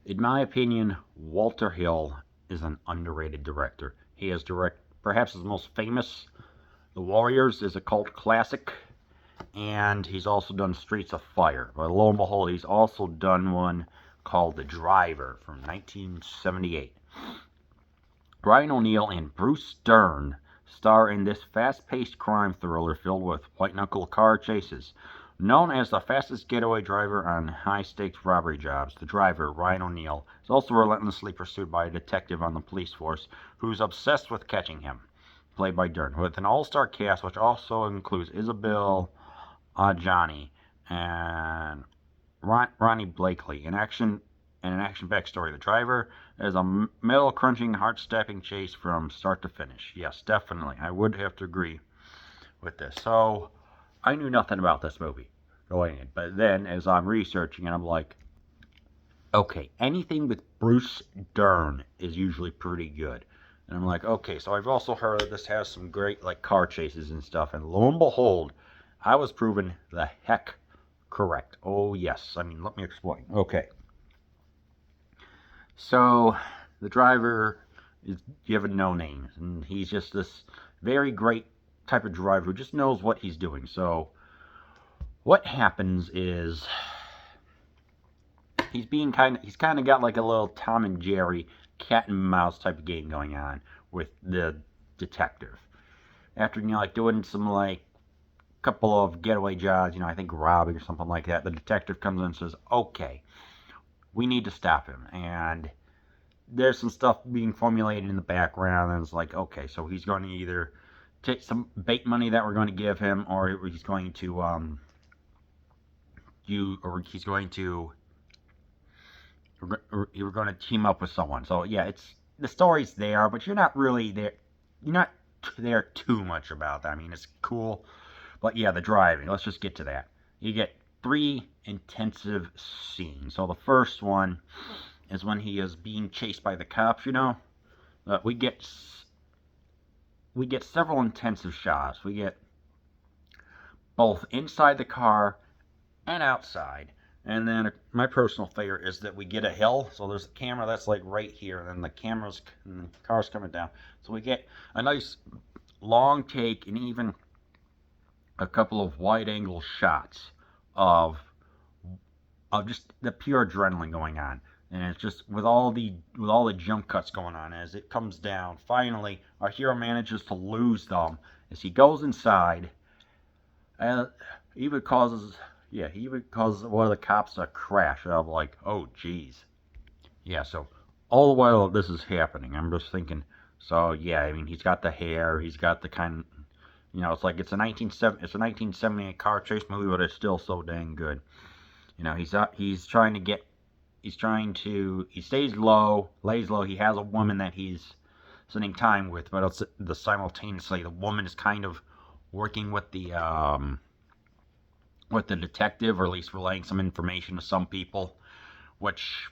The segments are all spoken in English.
In my opinion, Walter Hill is an underrated director. He has directed perhaps his most famous, The Warriors is a cult classic, and he's also done Streets of Fire. But lo and behold, he's also done one called The Driver from 1978. Ryan O'Neal and Bruce Dern star in this fast-paced crime thriller filled with white-knuckle car chases. Known as the fastest getaway driver on high-stakes robbery jobs, the driver, Ryan O'Neal, is also relentlessly pursued by a detective on the police force who's obsessed with catching him, played by Dern, with an all-star cast which also includes Isabel Adjani and Ronnie Blakely. An action-packed story. The Driver is a metal-crunching, heart-stopping chase from start to finish. Yes, definitely. I would have to agree with this. So, I knew nothing about this movie going in. But then, as I'm researching it, I'm like, okay, anything with Bruce Dern is usually pretty good. And I'm like, okay, so I've also heard that this has some great, like, car chases and stuff. And lo and behold, I was proven the heck correct. Oh, yes. I mean, let me explain. Okay. So, the driver is given no names, and he's just this very great type of driver who just knows what he's doing. So, what happens is he's kind of got like a little Tom and Jerry cat and mouse type of game going on with the detective. After like doing some like couple of getaway jobs, I think robbing or something like that, the detective comes in and says, "Okay, we need to stop him." And there's some stuff being formulated in the background, and it's like, okay, so he's going to either take some bait money that we're going to give him, or he's going to you're going to team up with someone. So yeah, it's the story's there, but you're not really there. You're not there too much about that. I mean, it's cool, but yeah, the driving. Let's just get to that. You get 3 intensive scenes. So the first one is when he is being chased by the cops. We get several intensive shots. We get both inside the car and outside. And then my personal favorite is that we get a hill. So there's a camera that's like right here, and then the car's coming down. So we get a nice long take and even a couple of wide angle shots of just the pure adrenaline going on. And it's just with all the jump cuts going on as it comes down. Finally, our hero manages to lose them as he goes inside, and he even causes one of the cops to crash. And I'm like, oh geez, yeah. So all the while this is happening, I'm just thinking. So yeah, I mean, he's got the hair, he's got the kind. It's like it's a 1978 car chase movie, but it's still so dang good. He stays low, lays low. He has a woman that he's spending time with, but simultaneously the woman is kind of working with the detective, or at least relaying some information to some people, which,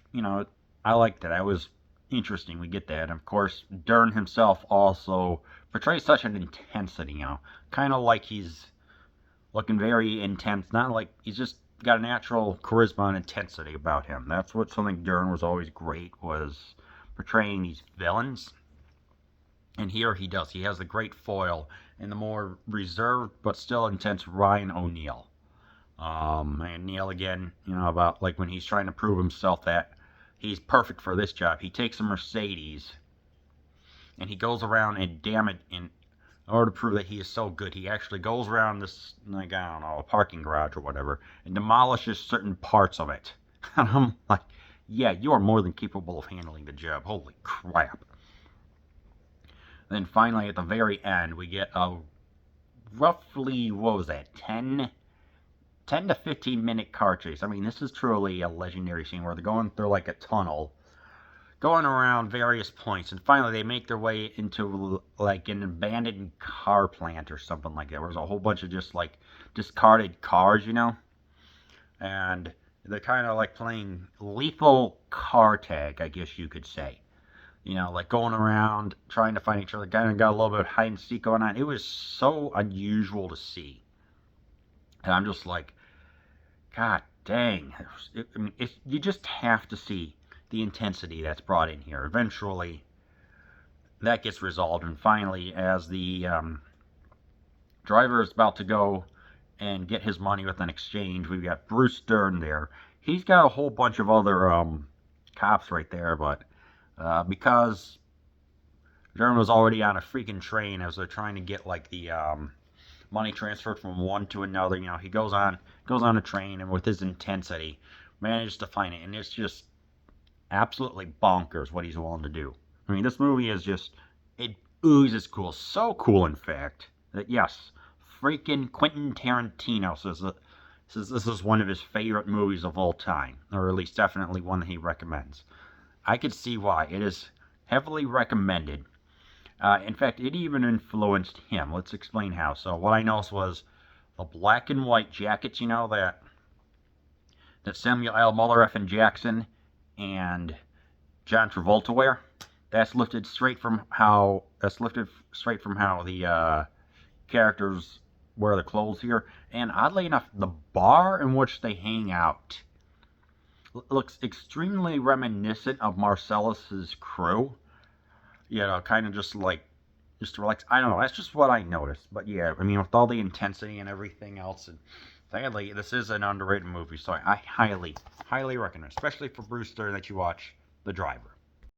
I liked that. That was interesting. We get that. And of course, Dern himself also portrays such an intensity, kind of like he's looking very intense, not like he's just got a natural charisma and intensity about him. That's what something Dern was always great, was portraying these villains. And here he does. He has the great foil and the more reserved but still intense Ryan O'Neal. And Neil again, about like when he's trying to prove himself that he's perfect for this job. He takes a Mercedes and he goes around and in order to prove that he is so good, he actually goes around this, like, I don't know, a parking garage or whatever, and demolishes certain parts of it. And I'm like, yeah, you are more than capable of handling the job. Holy crap. Then finally, at the very end, we get a roughly, what was that, 10 to 15 minute car chase. I mean, this is truly a legendary scene where they're going through like a tunnel, going around various points, and finally they make their way into like an abandoned car plant or something like that, where there's a whole bunch of just like discarded cars, and they're kind of like playing lethal car tag, I guess you could say. Like going around trying to find each other. Kind of got a little bit of hide and seek going on. It was so unusual to see, and I'm just like, God dang! You just have to see the intensity that's brought in here. Eventually, that gets resolved, and finally, as the driver is about to go and get his money with an exchange, we've got Bruce Dern there. He's got a whole bunch of other cops right there, but because Dern was already on a freaking train as they're trying to get like the money transferred from one to another, he goes on a train, and with his intensity, manages to find it, and it's just absolutely bonkers what he's willing to do. I mean, this movie is just, it oozes cool. So cool, in fact, that yes, freaking Quentin Tarantino says this is one of his favorite movies of all time, or at least definitely one that he recommends. I could see why. It is heavily recommended. In fact, it even influenced him. Let's explain how. So what I noticed was the black and white jackets, that Samuel L. Jackson and John Travolta wear. That's lifted straight from how the characters wear the clothes here. And oddly enough, the bar in which they hang out looks extremely reminiscent of Marcellus's crew. Kind of just to relax. I don't know. That's just what I noticed. But yeah, I mean, with all the intensity and everything else, and sadly, this is an underrated movie, so I highly, highly recommend, especially for Bruce Dern, that you watch The Driver.